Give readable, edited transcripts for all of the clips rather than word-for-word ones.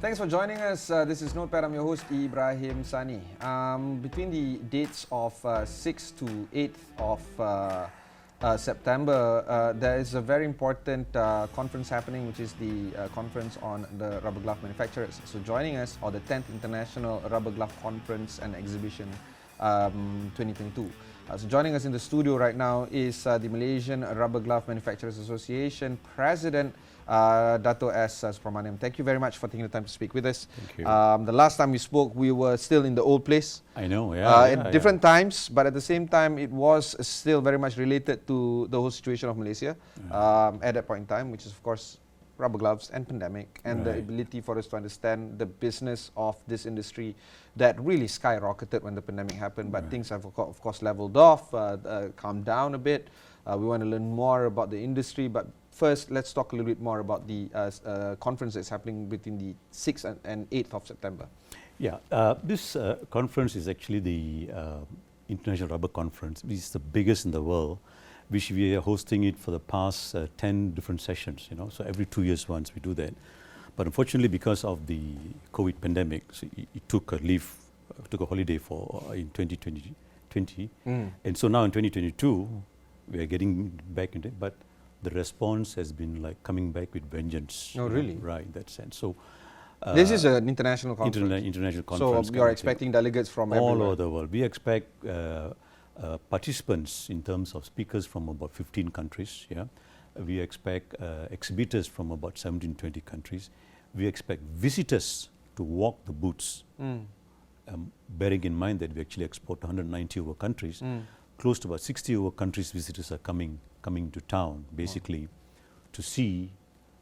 Thanks for joining us. This is Notepad. I'm your host, Ibrahim Sani. Between the dates of 6th to 8th of September, there is a very important conference happening, which is the conference on the rubber glove manufacturers. So joining us, or the 10th International Rubber Glove Conference and Exhibition 2022. So joining us in the studio right now is the Malaysian Rubber Glove Manufacturers Association President, Dato' S. Supramaniam. Thank you very much for taking the time to speak with us. Thank you. The last time we spoke, we were still in the old place. I know, at different times, but at the same time, it was still very much related to the whole situation of Malaysia at that point in time, which is, of course, rubber gloves and pandemic, and the ability for us to understand the business of this industry that really skyrocketed when the pandemic happened, but things have, of course, leveled off, calmed down a bit. We want to learn more about the industry, but first, let's talk a little bit more about the conference that's happening between the 6th and 8th of September. Yeah, this conference is actually the International Rubber Conference, which is the biggest in the world, which we are hosting it for the past 10 different sessions, you know, so every 2 years once we do that. But unfortunately, because of the COVID pandemic, so it took a leave, took a holiday for in 2020, and so now in 2022, we are getting back into it, but the response has been like coming back with vengeance. Oh, really? Right, in that sense. So this is an international conference. International conference. So you are expecting delegates from all everywhere. over the world. We expect participants in terms of speakers from about 15 countries. Yeah, we expect exhibitors from about 17, 20 countries. We expect visitors to walk the booths, bearing in mind that we actually export 190 over countries. Close to about 60 over countries visitors are coming to town, basically, to see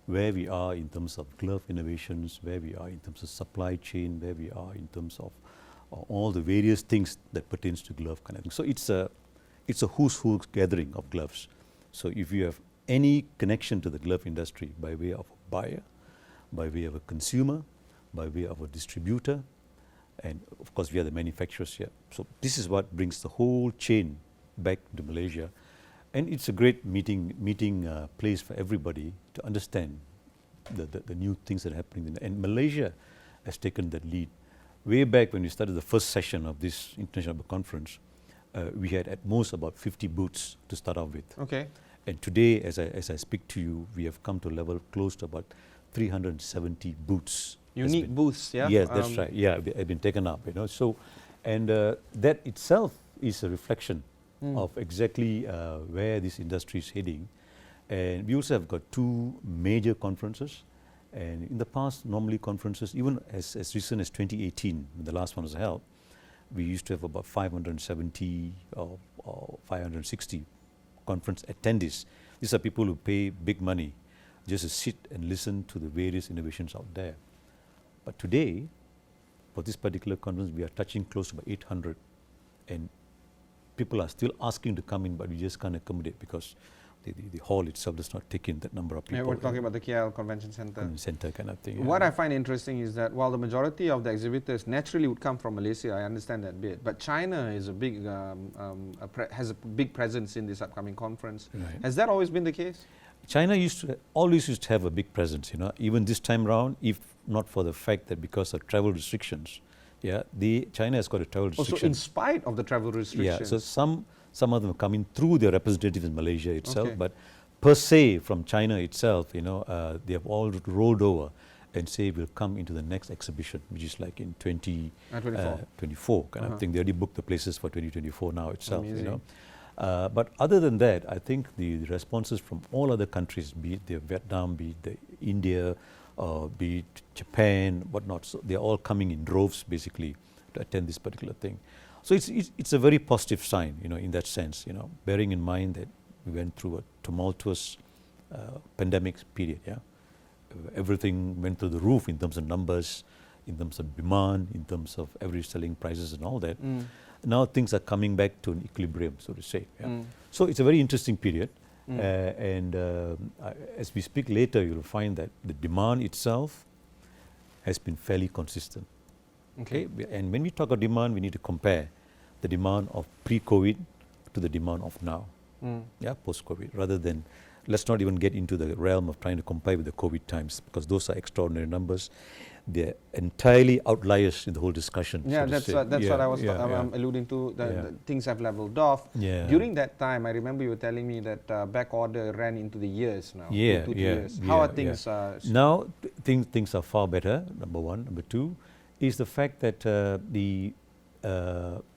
where we are in terms of glove innovations, where we are in terms of supply chain, where we are in terms of all the various things that pertains to glove kind of thing. So it's a who's who gathering of gloves. So if you have any connection to the glove industry by way of a buyer, by way of a consumer, by way of a distributor, and of course we are the manufacturers here. So this is what brings the whole chain back to Malaysia. And it's a great meeting place for everybody to understand the new things that are happening. And Malaysia has taken that lead. Way back when we started the first session of this international conference, we had at most about 50 booths to start off with. Okay. And today, as I speak to you, we have come to a level close to about 370 booths. Unique booths, yeah? Yes, that's right. Yeah, have been taken up, you know. So, and that itself is a reflection of exactly where this industry is heading. And we also have got two major conferences. And in the past, normally conferences, even as recent as 2018, when the last one was held, we used to have about 570 or 560 conference attendees. These are people who pay big money just to sit and listen to the various innovations out there. But today, for this particular conference, we are touching close to about 800, and people are still asking to come in, but we just can't accommodate because the hall itself does not take in that number of people. Yeah, we're talking about the KL Convention Center. Center kind of thing. What I find interesting is that while the majority of the exhibitors naturally would come from Malaysia, I understand that bit, but China is a big, has a big presence in this upcoming conference. Right. Has that always been the case? China always used to have a big presence, you know, even this time round, if not for the fact that because of travel restrictions, China has got a travel restriction. Also in spite of the travel restrictions? Yeah, so some of them are coming through their representatives in Malaysia itself, but per se from China itself, you know, they have all rolled over and say we'll come into the next exhibition, which is like in 2024 kind of thing. They already booked the places for 2024 now itself, you know. But other than that, I think the responses from all other countries, be it Vietnam, be it India, be it Japan, whatnot, so they're all coming in droves basically to attend this particular thing. So it's a very positive sign, you know, in that sense, you know, bearing in mind that we went through a tumultuous pandemic period, yeah. Everything went through the roof in terms of numbers, in terms of demand, in terms of average selling prices and all that. Now things are coming back to an equilibrium, so to say. Yeah. So it's a very interesting period. And as we speak later, you'll find that the demand itself has been fairly consistent. Okay. And when we talk of demand, we need to compare the demand of pre-COVID to the demand of now, post-COVID, rather than, let's not even get into the realm of trying to compare with the COVID times, because those are extraordinary numbers. they're entirely outliers in the whole discussion. Yeah, so that's what I was alluding to. The things have leveled off. Yeah. During that time, I remember you were telling me that back order ran into the years now. Yeah, 2 yeah, years. How are things? Now things are far better. Number one. Number two is the fact that there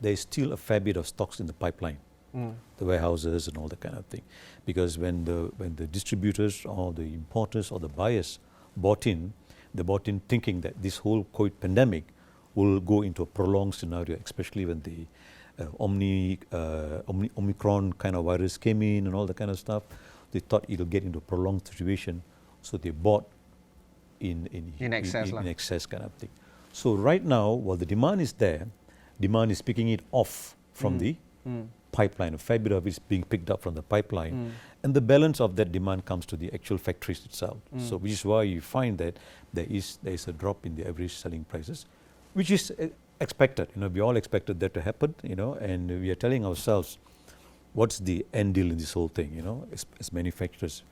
is still a fair bit of stocks in the pipeline, the warehouses and all that kind of thing. Because when the distributors or the importers or the buyers bought in, they bought in thinking that this whole COVID pandemic will go into a prolonged scenario, especially when the Omicron kind of virus came in and all that kind of stuff. They thought it'll get into a prolonged situation, so they bought in excess kind of thing. So right now, while the demand is there, demand is picking it off from the pipeline. A fair bit of it is being picked up from the pipeline, and the balance of that demand comes to the actual factories itself. So which is why you find that there is a drop in the average selling prices, which is expected. We all expected that to happen. And we are telling ourselves, what's the end deal in this whole thing? As manufacturers,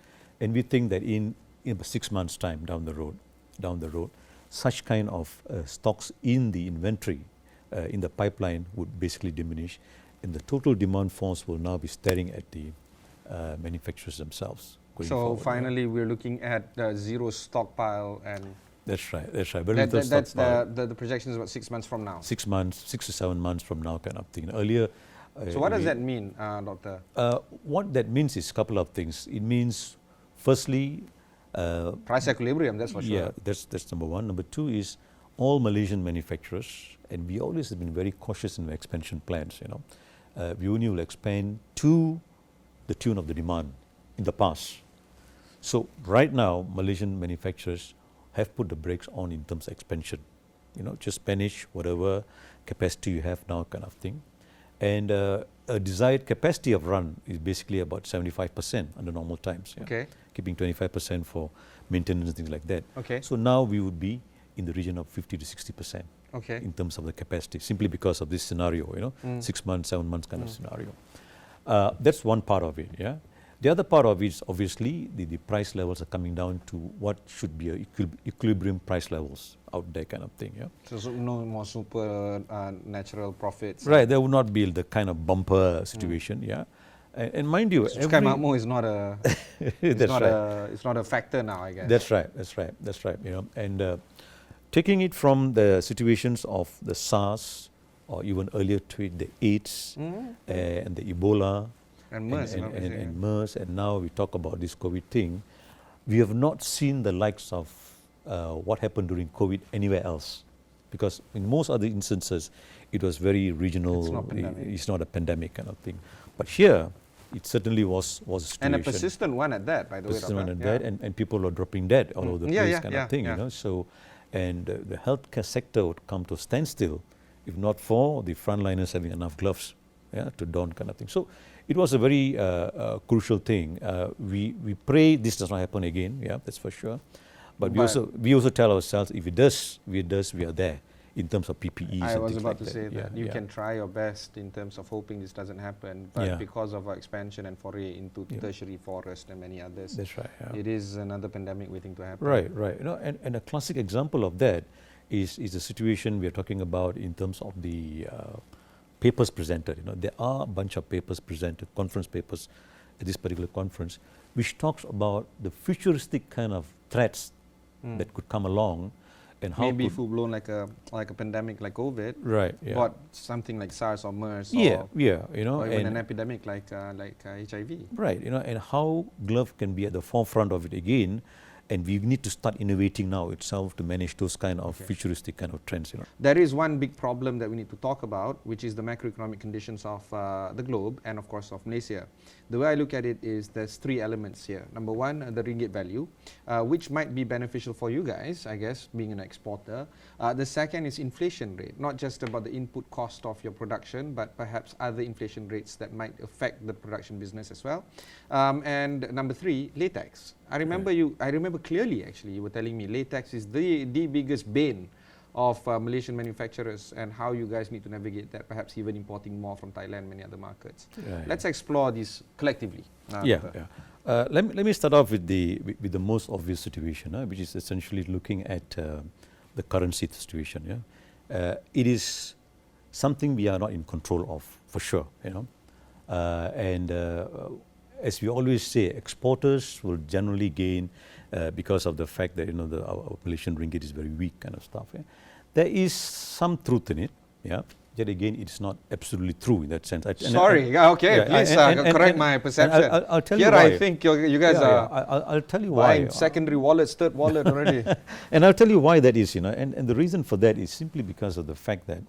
and we think that in 6 months' time down the road, such kind of stocks in the inventory in the pipeline would basically diminish, and the total demand force will now be staring at the manufacturers themselves. So finally, we're looking at zero stockpile, and that's right. That's the projection is about 6 months from now. 6 months, 6 to 7 months from now, kind of thing. Earlier. So what does that mean, Doctor? What that means is a couple of things. It means, firstly, price equilibrium. That's for sure. Yeah, that's number one. Number two is all Malaysian manufacturers, and we always have been very cautious in our expansion plans. We only will expand to the tune of the demand in the past. So right now, Malaysian manufacturers have put the brakes on in terms of expansion. Just manage whatever capacity you have now, kind of thing. And a desired capacity of run is basically about 75% under normal times. Yeah? Okay. Keeping 25% for maintenance and things like that. Okay. So now we would be in the region of 50 to 60%. Okay. In terms of the capacity, simply because of this scenario, 6 months, 7 months kind of scenario. That's one part of it. Yeah. The other part of it is obviously the price levels are coming down to what should be equilibrium price levels out there, kind of thing. Yeah. So no more super natural profits. Right. There will not be the kind of bumper situation. Yeah. And mind you, Sky Makmur is not a it's not a factor now, I guess. That's right. And taking it from the situations of the SARS, or even earlier to it, the AIDS and the Ebola and MERS, and MERS, and now we talk about this COVID thing, we have not seen the likes of what happened during COVID anywhere else, because in most other instances it was very regional. It's not a pandemic kind of thing, but here it certainly was a situation. And a persistent one at that, by the way. Persistent one at that, and people are dropping dead all over the place, kind of thing. So, and the healthcare sector would come to a standstill if not for the frontliners having enough gloves to don, kind of thing. So it was a very crucial thing. We pray this does not happen again, that's for sure. But we also tell ourselves, if it does, we are there in terms of PPEs. I was about to say that you can try your best in terms of hoping this doesn't happen, but because of our expansion and foray into tertiary forest and many others, that's right. It is another pandemic waiting to happen. Right. And a classic example of that is the situation we are talking about in terms of the papers presented. There are a bunch of papers presented, conference papers at this particular conference, which talks about the futuristic kind of threats that could come along. And how maybe full blown like a pandemic like COVID, right? But something like SARS or MERS, or even an epidemic like HIV, right? And how glove can be at the forefront of it again, and we need to start innovating now itself to manage those kind of futuristic kind of trends. There is one big problem that we need to talk about, which is the macroeconomic conditions of the globe and of course of Malaysia. The way I look at it is there's three elements here. Number one, the ringgit value, which might be beneficial for you guys, I guess, being an exporter. The second is inflation rate, not just about the input cost of your production, but perhaps other inflation rates that might affect the production business as well. And number three, latex. I remember clearly, actually, you were telling me latex is the biggest bane of Malaysian manufacturers, and how you guys need to navigate that, perhaps even importing more from Thailand and many other markets. Let's explore this collectively. Let me start off with the most obvious situation, which is essentially looking at the currency situation. It is something we are not in control of, for sure. And as we always say, exporters will generally gain because of the fact that our Malaysian ringgit is very weak, kind of stuff. There is some truth in it. Yet again, it's not absolutely true in that sense. Please correct my perception. I'll tell Here you why. I think you guys are I'll tell you buying why. secondary wallets, third wallet already. And I'll tell you why that is, and the reason for that is simply because of the fact that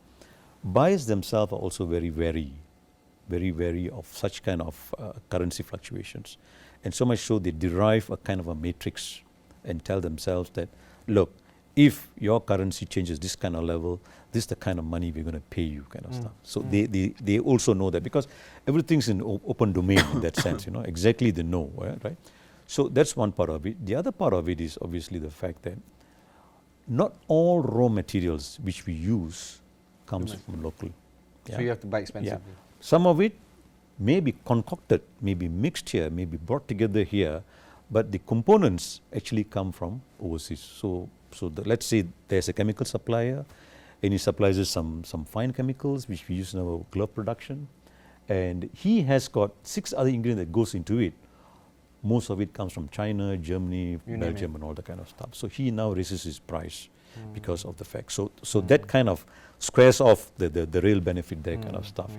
buyers themselves are also very wary of such kind of currency fluctuations. And so much so they derive a kind of a matrix and tell themselves that, look, if your currency changes this kind of level, this is the kind of money we're going to pay you, kind of stuff. So they also know that, because everything's in open domain in that sense, exactly they know, right? So that's one part of it. The other part of it is obviously the fact that not all raw materials which we use comes from local. So you have to buy expensively. Some of it may be concocted, may be mixed here, may be brought together here, but the components actually come from overseas. So let's say there's a chemical supplier, and he supplies us some fine chemicals which we use in our glove production, and he has got 6 other ingredients that goes into it. Most of it comes from China, Germany, Belgium, and all that kind of stuff. So he now raises his price because of the fact. So that kind of squares off the real benefit there, kind of stuff.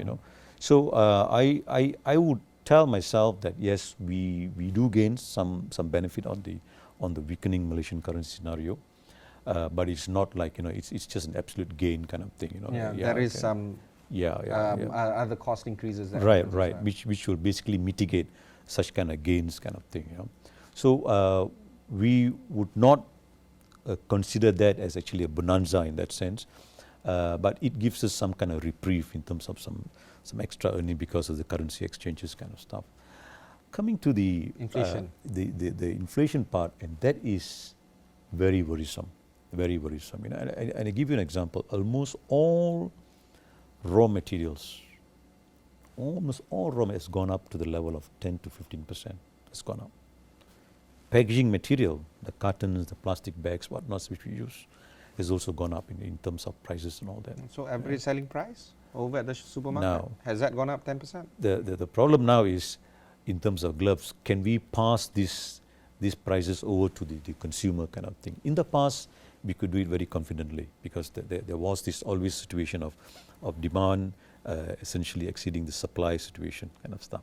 So I would tell myself that yes, we do gain some benefit on the weakening Malaysian currency scenario. But it's not like it's just an absolute gain kind of thing. There is some other cost increases. Right. Which will basically mitigate such kind of gains, kind of thing. So we would not consider that as actually a bonanza in that sense, but it gives us some kind of reprieve in terms of some extra earning because of the currency exchanges, kind of stuff. Coming to the inflation, the inflation part, and that is very worrisome. Very worrisome. And I give you an example. Almost all raw materials has gone up to the level of 10 to 15%. It's gone up. Packaging material, the cartons, the plastic bags, whatnot which we use, has also gone up in terms of prices and all that. So average selling price over at the supermarket, now, has that gone up 10%? The problem now is, in terms of gloves, can we pass these prices over to the consumer, kind of thing? In the past, we could do it very confidently, because there was this always situation of demand essentially exceeding the supply situation, kind of stuff.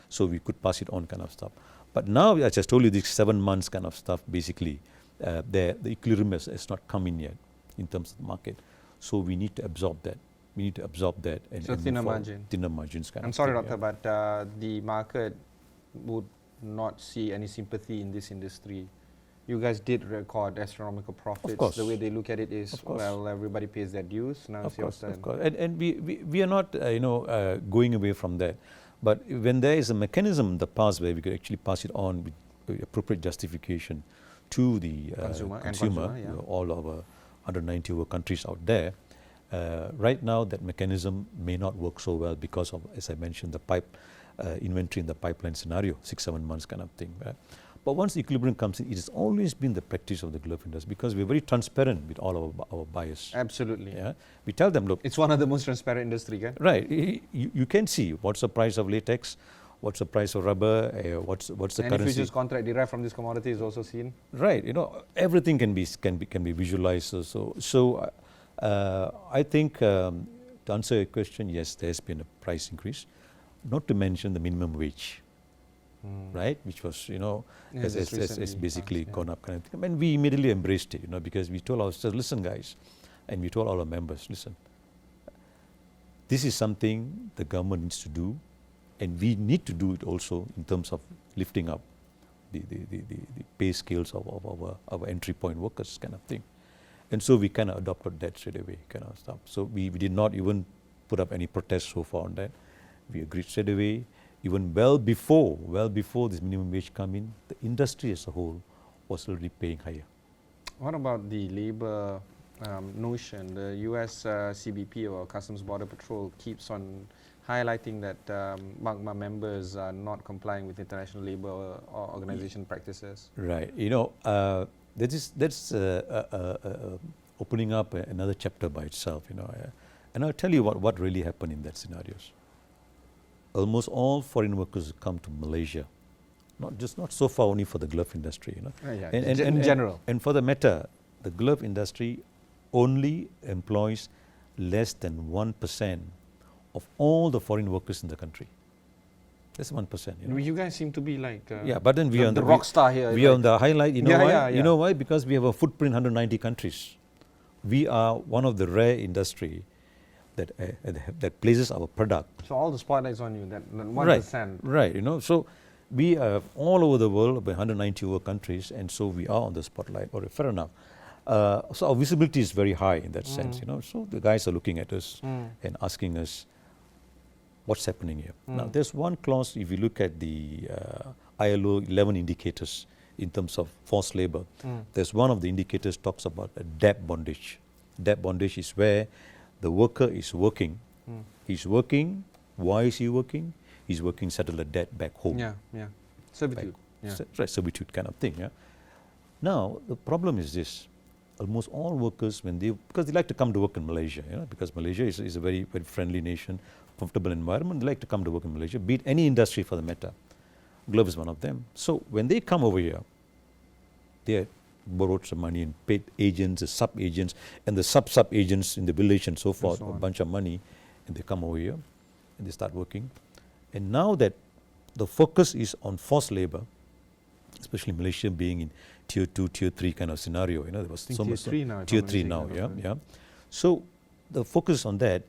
So we could pass it on, kind of stuff. But now, as I just told you, this 7 months kind of stuff, basically, the equilibrium has not come in yet in terms of the market. So we need to absorb that. And so thinner margin. Thinner margins, kind I'm of sorry, thing, Doctor, but the market would not see any sympathy in this industry. You guys did record astronomical profits. Of course. The way they look at it is, well, everybody pays their dues. Now it's your turn. Of course. And we are not going away from that. But when there is a mechanism in the past where we could actually pass it on with appropriate justification to the consumer all over 190 over countries out there, right now that mechanism may not work so well because of, as I mentioned, the inventory in the pipeline scenario, 6-7 months kind of thing. Right? But once the equilibrium comes in, it has always been the practice of the glove industry, because we're very transparent with all our buyers. Absolutely. Yeah? We tell them, look, it's one of the most transparent industry, right? Right. You can see what's the price of latex, what's the price of rubber, what's the currency. Any futures contract derived from this commodity is also seen. Right. Everything can be visualized. So I think to answer your question, yes, there has been a price increase, not to mention the minimum wage. Right, which was has basically gone up, kind of thing. And we immediately embraced it, because we told ourselves, listen, guys, and we told all our members, listen, this is something the government needs to do, and we need to do it also in terms of lifting up the pay scales of our entry point workers, kind of thing. And so we kind of adopted that straight away, kind of stuff. So we did not even put up any protest so far on that. We agreed straight away. Even well before this minimum wage come in, the industry as a whole was already paying higher. What about the labor notion? The US CBP, or Customs Border Patrol, keeps on highlighting that MARGMA members are not complying with international labor organization practices. Right. That's opening up another chapter by itself, you know. And I'll tell you what really happened in that scenarios. Almost all foreign workers come to Malaysia, not so far only for the glove industry, you know. In general. And for the matter, the glove industry only employs less than 1% of all the foreign workers in the country. That's 1%. You know? You guys seem to be like but then we are on the rock star here. We are on the highlight. You know why? Yeah. You know why? Because we have a footprint in 190 countries. We are one of the rare industry that places our product. So all the spotlight's on you. That 1%. Right. You know. So we are all over the world, about 190 over countries, and so we are on the spotlight. Or fair enough. So our visibility is very high in that sense. You know. So the guys are looking at us and asking us, what's happening here? Now, there's one clause, if you look at the ILO 11 indicators in terms of forced labor, there's one of the indicators talks about a debt bondage. Debt bondage is where the worker is working. He's working. Why is he working? He's working to settle a debt back home. Servitude. Right, servitude kind of thing. Yeah. Now, the problem is this. Almost all workers, because they like to come to work in Malaysia, you know, because Malaysia is a very, very friendly nation, comfortable environment, they like to come to work in Malaysia, be it any industry for the matter. Glove is one of them. So when they come over here, they borrowed some money and paid agents, the sub-agents, and the sub-agents in the village and so forth, a bunch of money, and they come over here and they start working. And now that the focus is on forced labor, especially Malaysia being in tier 2, tier 3 kind of scenario, you know, there was so much tier 3 now, yeah. So the focus on that,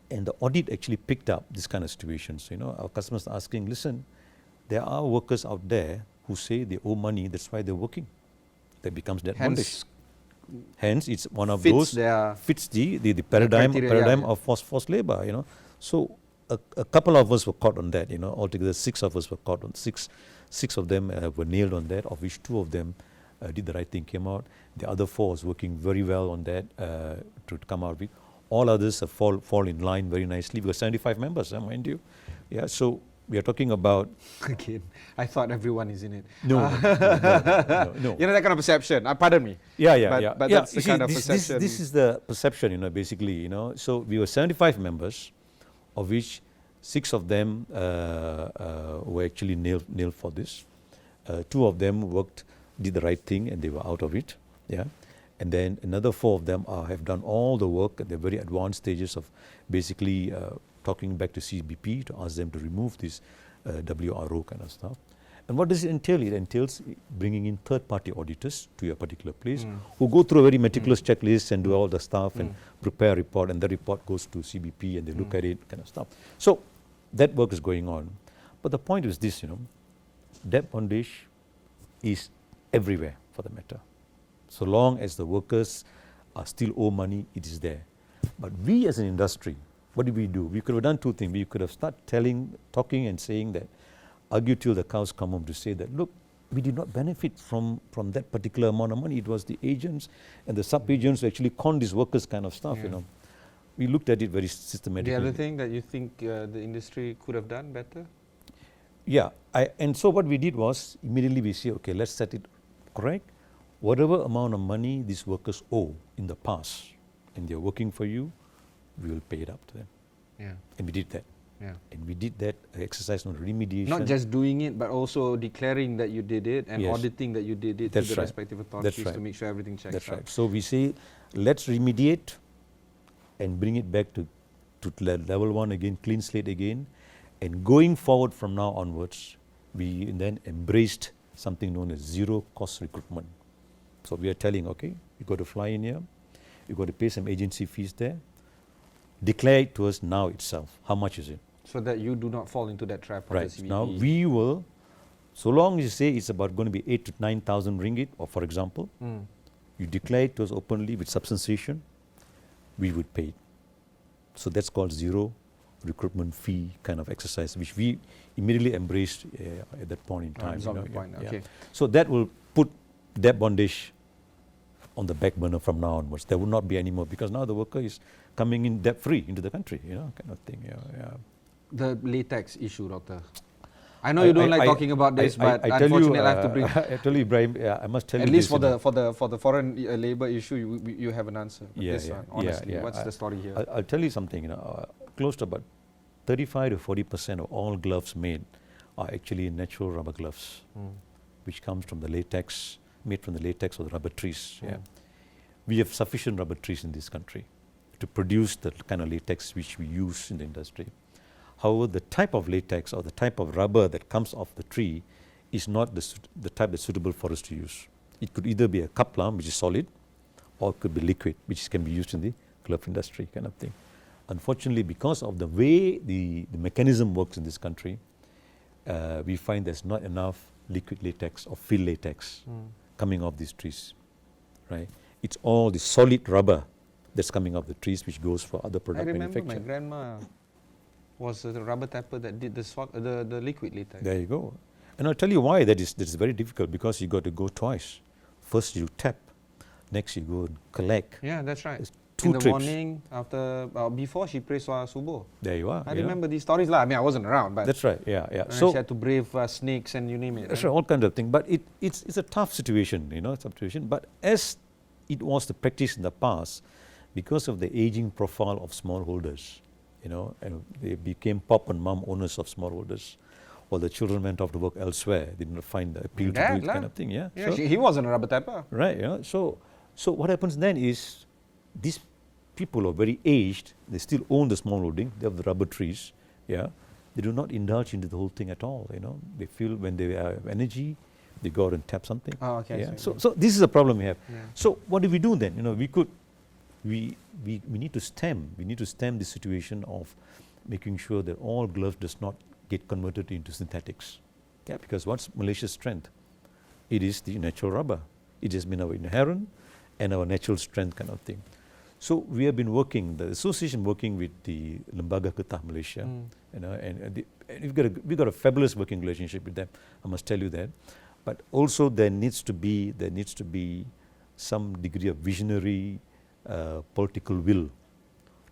and the audit actually picked up this kind of situations. You know, our customers are asking, listen, there are workers out there who say they owe money, that's why they're working. That becomes debt bondage. Hence, it's one of those fits the paradigm of forced labor. You know, so a couple of us were caught on that. You know, altogether 6 of us were caught on six of them were nailed on that, of which 2 of them did the right thing, came out. The other 4 was working very well on that to come out with. All others have fall in line very nicely. We got 75 members, mind you. Yeah, so we are talking about. Again, I thought everyone is in it. No. You know, that kind of perception. Pardon me. But that's the kind of perception. This is the perception, you know, basically, you know. So we were 75 members, of which 6 of them were actually nailed for this. 2 of them did the right thing, and they were out of it. Yeah. And then another 4 of them have done all the work at the very advanced stages of basically talking back to CBP to ask them to remove this WRO kind of stuff. And what does it entail? It entails bringing in third-party auditors to your particular place who go through a very meticulous checklist and do all the stuff and prepare a report, and the report goes to CBP and they look at it kind of stuff. So that work is going on. But the point is this, you know, debt bondage is everywhere for the matter. So long as the workers are still owe money, it is there. But we as an industry, what did we do? We could have done 2 things. We could have started talking and saying that, argue till the cows come home, to say that, look, we did not benefit from that particular amount of money. It was the agents and the sub-agents who actually conned these workers kind of stuff, you know. We looked at it very systematically. The other thing that you think the industry could have done better? Yeah, and so what we did was, immediately we say, okay, let's set it correct. Whatever amount of money these workers owe in the past, and they're working for you, we will pay it up to them. Yeah. And we did that. Yeah. And we did that exercise on remediation. Not just doing it, but also declaring that you did it and auditing that you did it to the respective authorities to make sure everything checks out. That's right. So we say, let's remediate and bring it back to level 1 again, clean slate again. And going forward from now onwards, we then embraced something known as zero cost recruitment. So we are telling, okay, you got to fly in here, you got to pay some agency fees there, declare it to us now itself. How much is it? So that you do not fall into that trap of the CBP. Now we will, so long as you say it's about going to be 8,000 to 9,000 ringgit, or for example, you declare it to us openly with substantiation, we would pay it. So that's called zero recruitment fee kind of exercise, which we immediately embraced at that point in time. So that will put debt bondage on the back burner from now onwards. There will not be any more, because now the worker is coming in debt free into the country, you know, kind of thing. The latex issue, Doctor. I know you don't like talking about this, but unfortunately I have to bring. I tell you, Ibrahim, I must tell you. At least for the foreign labour issue, you have an answer. But this one, honestly, what's the story here? I'll tell you something. Close to about 35 to 40% of all gloves made are actually natural rubber gloves, which comes from the latex, made from the latex of the rubber trees. We have sufficient rubber trees in this country to produce the kind of latex which we use in the industry. However, the type of latex or the type of rubber that comes off the tree is not the type that's suitable for us to use. It could either be a kaplam, which is solid, or it could be liquid, which can be used in the glove industry kind of thing. Unfortunately, because of the way the mechanism works in this country, we find there's not enough liquid latex or field latex coming off these trees, right? It's all the solid rubber that's coming off the trees, which goes for other product manufacture. I remember my grandma was the rubber tapper that did the liquid latex. There you go. And I'll tell you why that is very difficult, because you got to go twice. First you tap, next you go collect. Yeah, that's right. There's in two the trips. morning, after before she prays subuh. There you are. I remember these stories lah. I mean, I wasn't around, but that's right. Yeah. So she had to brave snakes and you name it. That's right, all kinds of things. But it's a tough situation, situation. But as it was the practice in the past, because of the aging profile of smallholders, and they became pop and mom owners of smallholders, while the children went off to work elsewhere, they didn't find the appeal to do it kind of thing. Yeah. Yeah, he wasn't a rubber tapper. Right. So what happens then is, these people are very aged, they still own the smallholding, they have the rubber trees, they do not indulge into the whole thing at all, They feel when they have energy, they go out and tap something. Oh, okay. Yeah. So this is a problem we have. Yeah. So what do we do then? We need to stem the situation of making sure that all gloves does not get converted into synthetics. Yeah, because what's Malaysia's strength? It is the natural rubber. It has been our inherent and our natural strength kind of thing. So we have been working, the association working with the Lembaga Getah Malaysia, and we've got a fabulous working relationship with them. I must tell you that. But also there needs to be some degree of visionary political will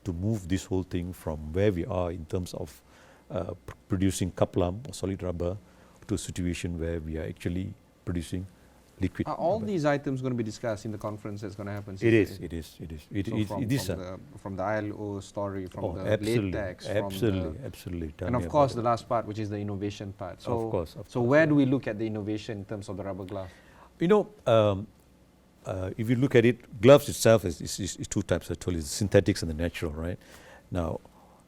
to move this whole thing from where we are in terms of producing kaplam or solid rubber to a situation where we are actually producing liquid. Are all these items going to be discussed in the conference that's going to happen? It is. From the ILO story, from the absolutely, latex, absolutely. And of course the last part, which is the innovation part. So, of course. So where do we look at the innovation in terms of the rubber glove? If you look at it, gloves itself is two types. I told you, the synthetics and the natural, right? Now,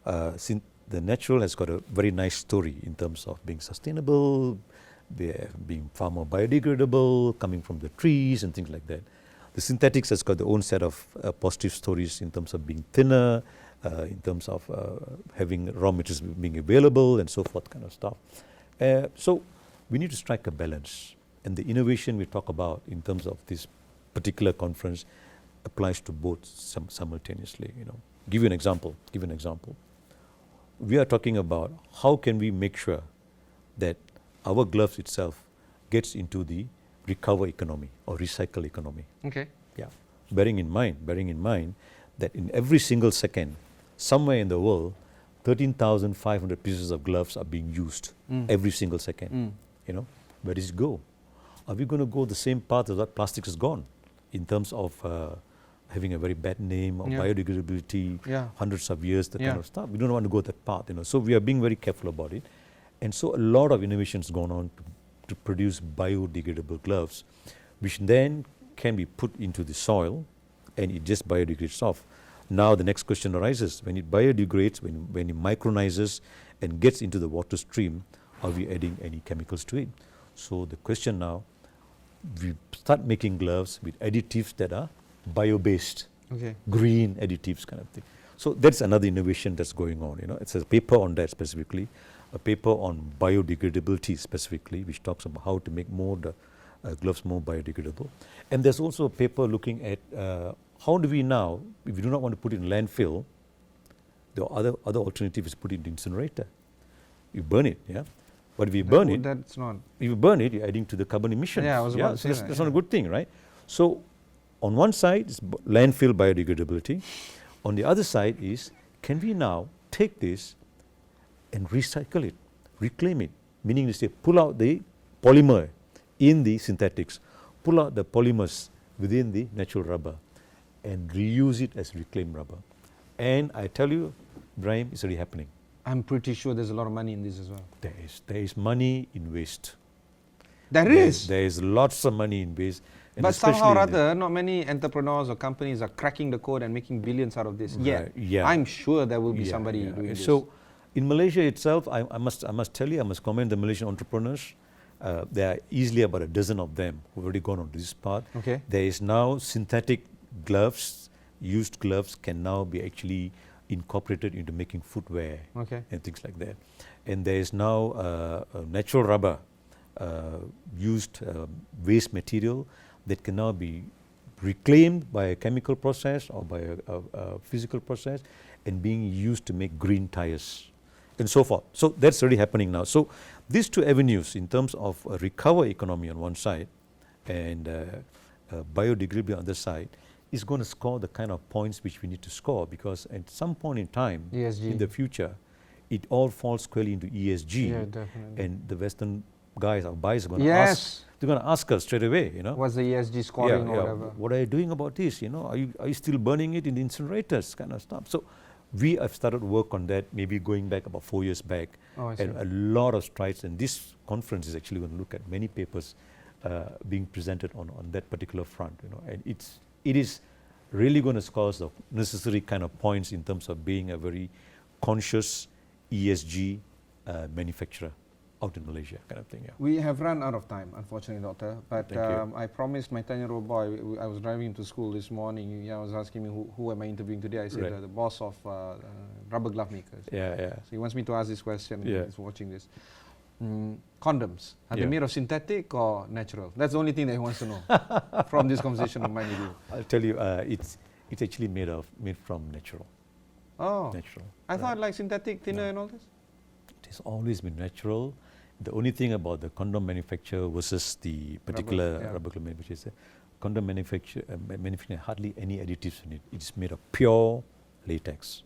the natural has got a very nice story in terms of being sustainable, being far more biodegradable, coming from the trees and things like that. The synthetics has got their own set of positive stories in terms of being thinner, in terms of having raw materials being available and so forth kind of stuff. So we need to strike a balance. And the innovation we talk about in terms of this particular conference applies to both simultaneously. Give you an example. We are talking about how can we make sure that our gloves itself gets into the recover economy or recycle economy. Okay. Yeah. Bearing in mind that in every single second, somewhere in the world, 13,500 pieces of gloves are being used every single second. Where does it go? Are we going to go the same path as what plastics has gone in terms of having a very bad name or biodegradability, hundreds of years, that kind of stuff? We don't want to go that path. So we are being very careful about it. And so a lot of innovation has gone on to produce biodegradable gloves, which then can be put into the soil and it just biodegrades off. Now the next question arises, when it biodegrades, when it micronizes and gets into the water stream, are we adding any chemicals to it? So the question now, we start making gloves with additives that are bio-based, green additives kind of thing. So that's another innovation that's going on. It's a paper on that specifically, a paper on biodegradability specifically, which talks about how to make the gloves more biodegradable. And there's also a paper looking at how do we now, if we do not want to put it in landfill, the other alternative is put it in incinerator. You burn it, But if you burn it, that's not. If you burn it, you're adding to the carbon emissions. Yeah, I was about to say that's not a good thing, right? So on one side is landfill biodegradability. On the other side is, can we now take this and recycle it, reclaim it, meaning to say pull out the polymer in the synthetics, pull out the polymers within the natural rubber and reuse it as reclaimed rubber. And I tell you, Ibrahim, it's already happening. I'm pretty sure there's a lot of money in this as well. There is money in waste. There is? There is lots of money in waste. But somehow or other, not many entrepreneurs or companies are cracking the code and making billions out of this. Right, yeah. I'm sure there will be somebody doing this. So, in Malaysia itself, I must tell you, I must commend the Malaysian entrepreneurs. There are easily about a dozen of them who have already gone on this path. Okay. There is now synthetic gloves, used gloves can now be actually incorporated into making footwear and things like that. And there is now natural rubber, used waste material that can now be reclaimed by a chemical process or by a physical process and being used to make green tires and so forth. So that's already happening now. So these two avenues in terms of a recover economy on one side and biodegradability on the other side is going to score the kind of points which we need to score, because at some point in time in the future it all falls squarely into ESG. Yeah, definitely. And the Western guys or buyers are going to ask, they're going to ask us straight away, you know, what's the ESG scoring or whatever. What are you doing about this? You know, are you still burning it in the incinerators, kind of stuff. So we have started work on that, maybe going back about 4 years back, and a lot of strides. And this conference is actually going to look at many papers being presented on that particular front, you know, and it is really going to score the necessary kind of points in terms of being a very conscious ESG manufacturer out in Malaysia, kind of thing. Yeah. We have run out of time, unfortunately, Doctor. But I promised my 10-year-old boy, I was driving him to school this morning, he was asking me who am I interviewing today. I said the boss of rubber glove makers. So he wants me to ask this question, he's watching this. Condoms, are they made of synthetic or natural? That's the only thing that he wants to know from this conversation of mine with you. I'll tell you, it's actually made from natural. Oh, natural. I thought like synthetic, thinner and all this? It has always been natural. The only thing about the condom manufacturer versus the particular rubber glove manufacturer is condom manufacturer hardly any additives in it. It's made of pure latex.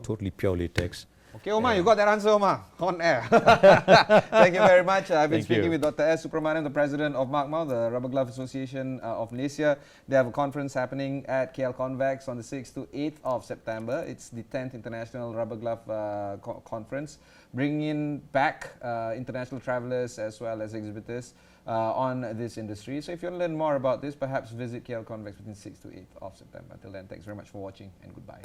Totally pure latex. Okay, Omar, you got that answer, Omar, on air. Thank you very much. I've been speaking with Dr. S. Supramaniam, the president of MARGMA, the Rubber Glove Association of Malaysia. They have a conference happening at KL Convex on the 6th to 8th of September. It's the 10th International Rubber Glove Conference, bringing back international travelers as well as exhibitors on this industry. So if you want to learn more about this, perhaps visit KL Convex between 6th to 8th of September. Until then, thanks very much for watching and goodbye.